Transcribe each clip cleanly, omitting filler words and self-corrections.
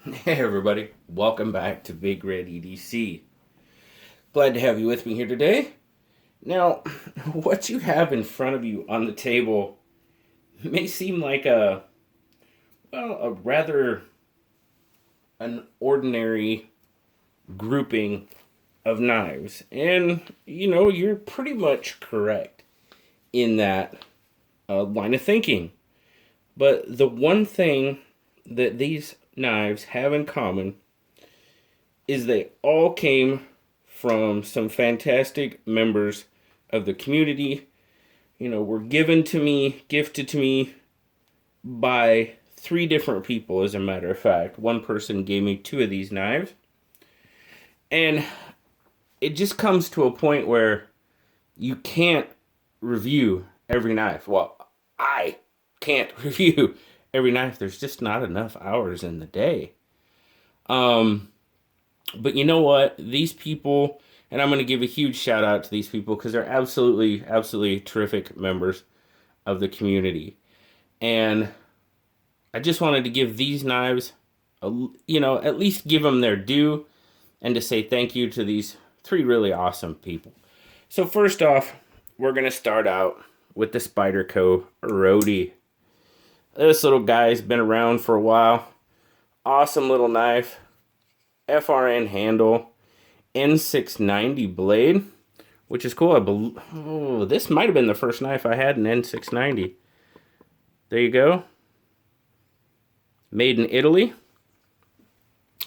Hey everybody, welcome back to BigRedEDC. Glad to have you with me here today. Now, what you have in front of you on the table may seem like a rather an ordinary grouping of knives. And, you're pretty much correct in that line of thinking. But the one thing that these knives have in common is they all came from some fantastic members of the community. Were given to me, gifted to me by three different people, as a matter of fact. One person gave me two of these knives. And it just comes to a point where you can't review every knife. Well, I can't review every knife. There's just not enough hours in the day. But you know what? These people, and I'm going to give a huge shout out to these people because they're absolutely, absolutely terrific members of the community. And I just wanted to give these knives, at least give them their due and to say thank you to these three really awesome people. So first off, we're going to start out with the Spyderco Roadie. This little guy's been around for a while. Awesome little knife. FRN handle. N690 blade, which is cool. This might have been the first knife I had, an N690. There you go. Made in Italy.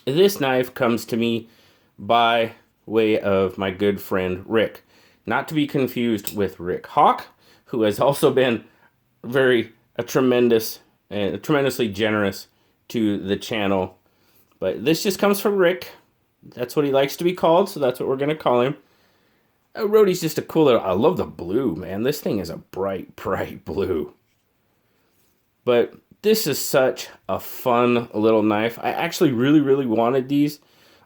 This knife comes to me by way of my good friend Rick. Not to be confused with Rick Hawk, who has also been tremendously generous to the channel. But this just comes from Rick. That's what he likes to be called, so that's what we're going to call him. Roadie's just a cool little... I love the blue, man. This thing is a bright, bright blue. But this is such a fun little knife. I actually really, really wanted these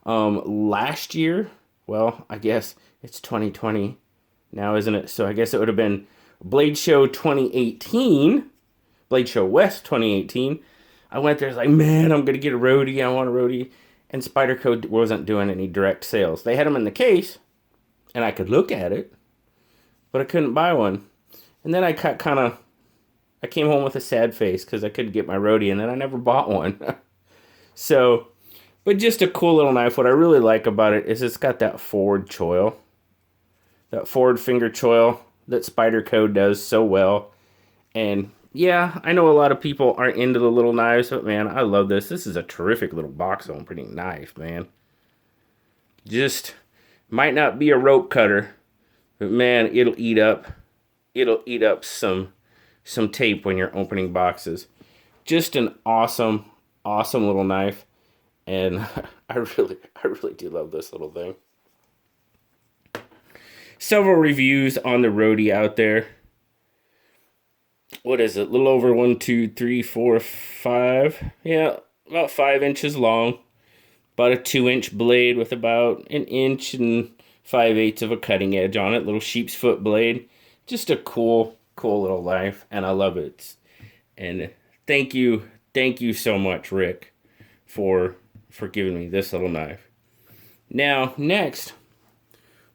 last year. Well, I guess it's 2020 now, isn't it? So I guess it would have been Blade Show 2018. Blade Show West 2018. I went there, I was like, man, I'm going to get a Roadie. I want a Roadie. And Spyderco wasn't doing any direct sales. They had them in the case, and I could look at it, but I couldn't buy one. And then I came home with a sad face because I couldn't get my Roadie, and then I never bought one. So, but just a cool little knife. What I really like about it is it's got that forward choil, that forward finger choil that Spyderco does so well. And yeah, I know a lot of people aren't into the little knives, but man, I love this. This is a terrific little box opening knife, man. Just might not be a rope cutter, but man, it'll eat up some tape when you're opening boxes. Just an awesome, awesome little knife, and I really do love this little thing. Several reviews on the Roadie out there. What is it? A little over 1, 2, 3, 4, 5. Yeah, about 5 inches long. About a 2-inch blade with about 1 inch and 5/8 of a cutting edge on it. Little sheep's foot blade. Just a cool little knife, and I love it. And thank you so much, Rick, for giving me this little knife. Now, next,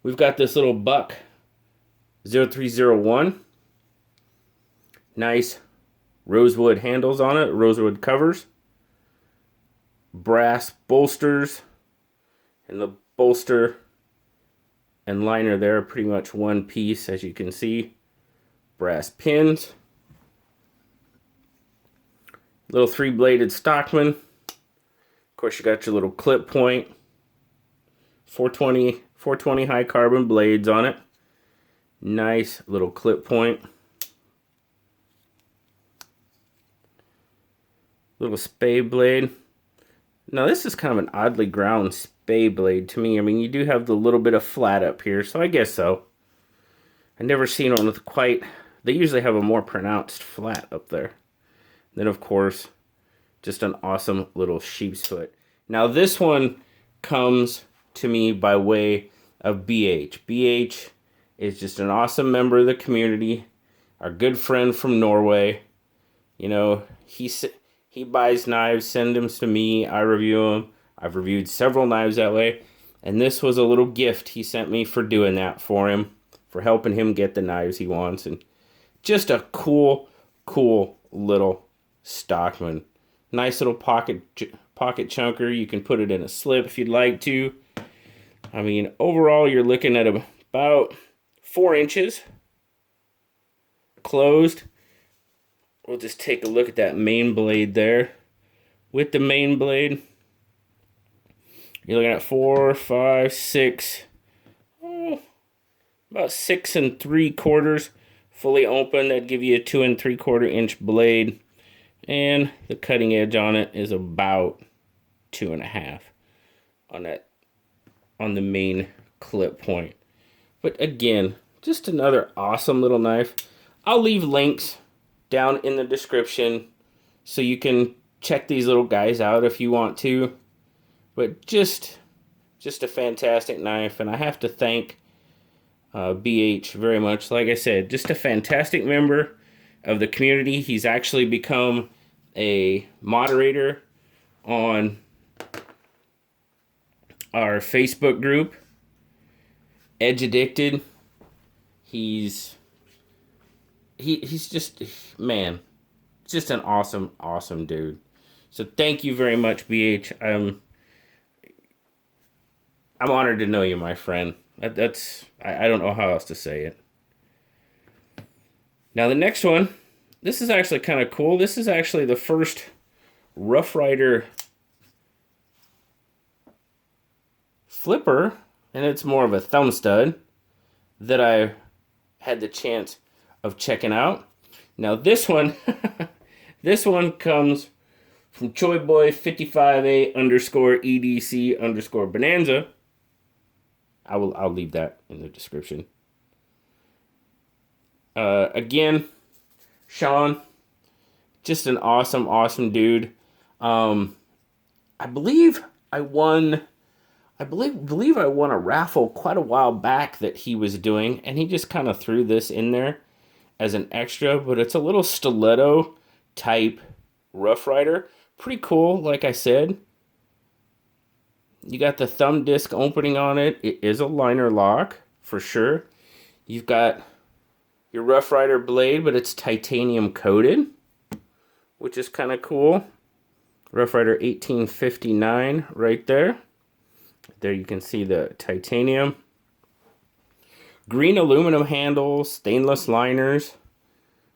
we've got this little Buck 0301. Nice rosewood handles on it, rosewood covers, brass bolsters, and the bolster and liner there are pretty much one piece, as you can see. Brass pins, little 3-bladed Stockman. Of course, you got your little clip point, 420 high carbon blades on it. Nice little clip point. Little spay blade. Now this is kind of an oddly ground spay blade to me. I mean, you do have the little bit of flat up here, so I guess so. I've never seen one with quite... They usually have a more pronounced flat up there. Then, of course, just an awesome little sheep's foot. Now this one comes to me by way of BH. BH is just an awesome member of the community. Our good friend from Norway. You know, He buys knives, sends them to me, I review them. I've reviewed several knives that way. And this was a little gift he sent me for doing that for him, for helping him get the knives he wants. And just a cool little Stockman. Nice little pocket chunker. You can put it in a slip if you'd like to. I mean, overall, you're looking at about 4 inches closed. We'll just take a look at that main blade there. With the main blade, you're looking at 4, 5, 6, about 6 3/4 fully open. That'd give you a 2 3/4 inch blade. And the cutting edge on it is about 2.5 on the main clip point. But again, just another awesome little knife. I'll leave links down in the description so you can check these little guys out if you want to. But just a fantastic knife, and I have to thank BH very much. Like I said, just a fantastic member of the community. He's actually become a moderator on our Facebook group, Edge Addicted. He's just, man, just an awesome dude. So thank you very much, BH. I'm honored to know you, my friend. I don't know how else to say it. Now the next one, this is actually kind of cool. This is actually the first Rough Rider flipper, and it's more of a thumb stud that I had the chance of checking out. Now this one, this one comes from ChoiBoy55A_EDC_Bonanza. I'll leave that in the description. Again, Sean, just an awesome dude. I believe I won a raffle quite a while back that he was doing, and he just kind of threw this in there as an extra, but it's a little stiletto type Rough Rider. Pretty cool, like I said. You got the thumb disc opening on it. It is a liner lock, for sure. You've got your Rough Rider blade, but it's titanium coated, which is kind of cool. Rough Rider 1859 right there. There you can see the titanium. Green aluminum handles, stainless liners.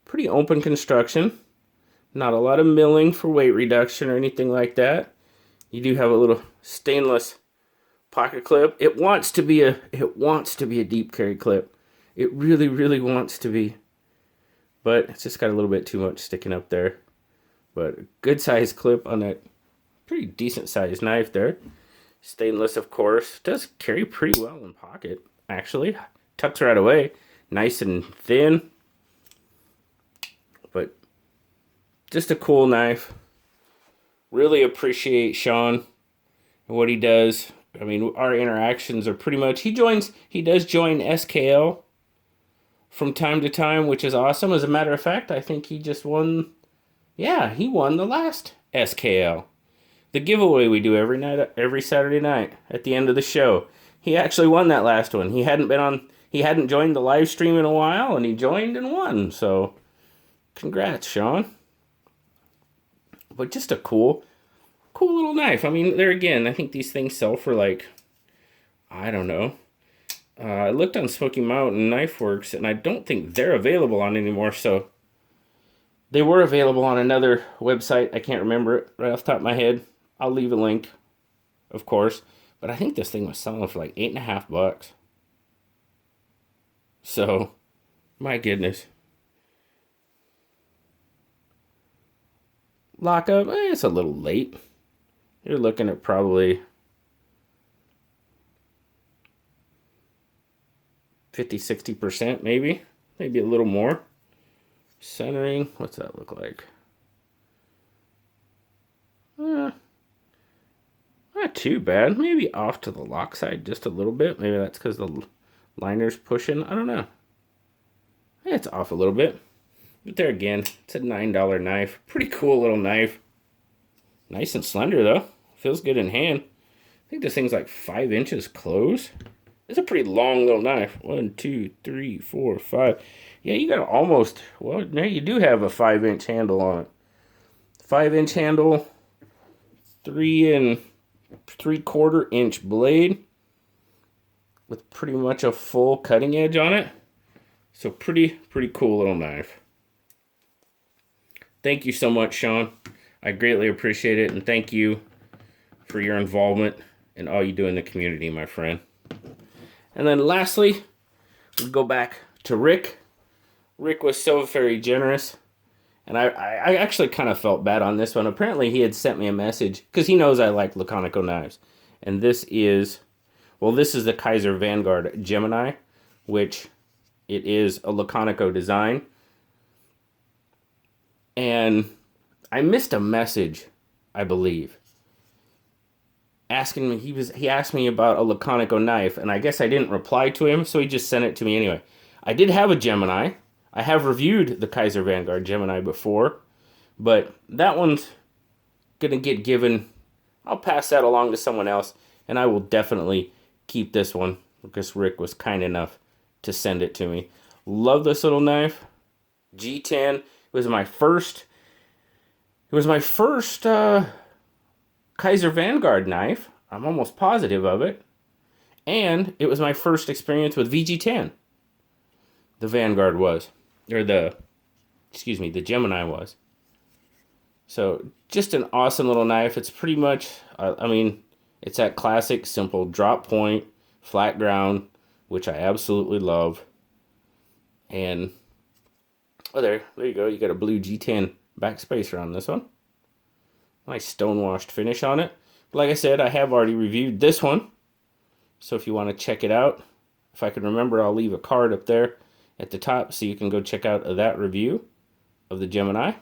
Pretty open construction. Not a lot of milling for weight reduction or anything like that. You do have a little stainless pocket clip. It wants to be a deep carry clip. It really wants to be. But it's just got a little bit too much sticking up there. But a good size clip on that pretty decent sized knife there. Stainless, of course. Does carry pretty well in pocket, actually. Tucks right away. Nice and thin. But just a cool knife. Really appreciate Sean and what he does. I mean, our interactions are pretty much... He does join SKL from time to time, which is awesome. As a matter of fact, I think he just won... Yeah, he won the last SKL. The giveaway we do every Saturday night at the end of the show. He actually won that last one. He hadn't joined the live stream in a while, and he joined and won. So, congrats, Sean. But just a cool little knife. I mean, there again, I think these things sell for like, I don't know. I looked on Smoky Mountain Knife Works, and I don't think they're available on anymore. So, they were available on another website. I can't remember it right off the top of my head. I'll leave a link, of course. But I think this thing was selling for like $8.50. So, my goodness. Lockup, it's a little late. You're looking at probably 50-60% maybe. Maybe a little more. Centering, what's that look like? Not too bad. Maybe off to the lock side just a little bit. Maybe that's because the liner's pushing. I don't know. It's off a little bit. But there again, it's a $9 knife. Pretty cool little knife. Nice and slender though. Feels good in hand. I think this thing's like 5 inches close. It's a pretty long little knife. 1, 2, 3, 4, 5. Yeah, you got almost, well, now you do have a 5-inch handle on it. 5-inch handle, 3 3/4 inch blade with pretty much a full cutting edge on it. So pretty cool little knife. Thank you so much, Sean. I greatly appreciate it, and thank you for your involvement and all you do in the community, my friend. And then lastly, we go back to Rick. Rick was so very generous, and I actually kind of felt bad on this one. Apparently, he had sent me a message because he knows I like Laconico knives, and this is, well, this is the Kaiser Vanguard Gemini, which it is a Laconico design. And I missed a message, I believe, asking me, he asked me about a Laconico knife, and I guess I didn't reply to him, so he just sent it to me anyway. I did have a Gemini. I have reviewed the Kaiser Vanguard Gemini before, but that one's gonna get given, I'll pass that along to someone else, and I will definitely keep this one because Rick was kind enough to send it to me. Love this little knife. G10. It was my first Kaiser Vanguard knife. I'm almost positive of it. And it was my first experience with VG10. The Vanguard was. Or the Gemini was. So, just an awesome little knife. It's pretty much, it's that classic, simple drop point, flat ground, which I absolutely love. And, oh, there you go. You got a blue G10 backspacer on this one. Nice stonewashed finish on it. But like I said, I have already reviewed this one. So if you want to check it out, if I can remember, I'll leave a card up there at the top so you can go check out that review of the Gemini.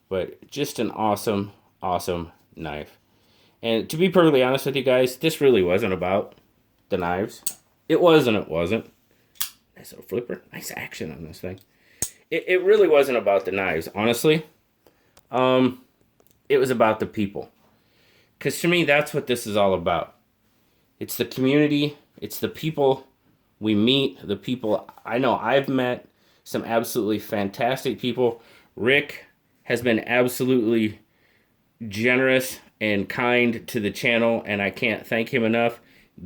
But just an awesome, awesome knife. And to be perfectly honest with you guys, this really wasn't about the knives. It was and it wasn't. Nice little flipper. Nice action on this thing. It really wasn't about the knives, honestly. It was about the people. Because to me, that's what this is all about. It's the community. It's the people we meet. The people I know I've met. Some absolutely fantastic people. Rick has been absolutely generous and kind to the channel, and I can't thank him enough.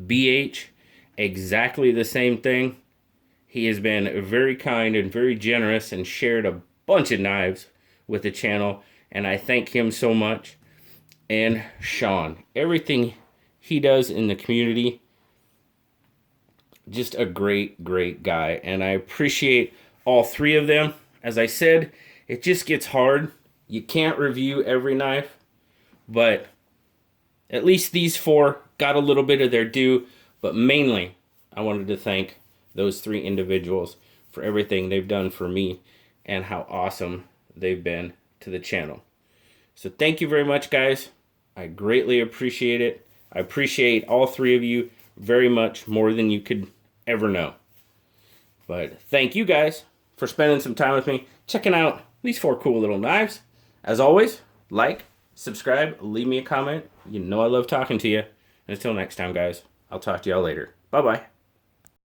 BH, exactly the same thing. He has been very kind and very generous and shared a bunch of knives with the channel, and I thank him so much. And Sean, everything he does in the community, just a great, great guy. And I appreciate all three of them. As I said, it just gets hard. You can't review every knife, but at least these four got a little bit of their due. But mainly, I wanted to thank those three individuals for everything they've done for me and how awesome they've been to the channel. So thank you very much, guys. I greatly appreciate it. I appreciate all three of you very much, more than you could ever know. But thank you guys for spending some time with me, checking out these four cool little knives. As always, like, subscribe, leave me a comment. You know I love talking to you. And until next time, guys, I'll talk to y'all later. Bye-bye.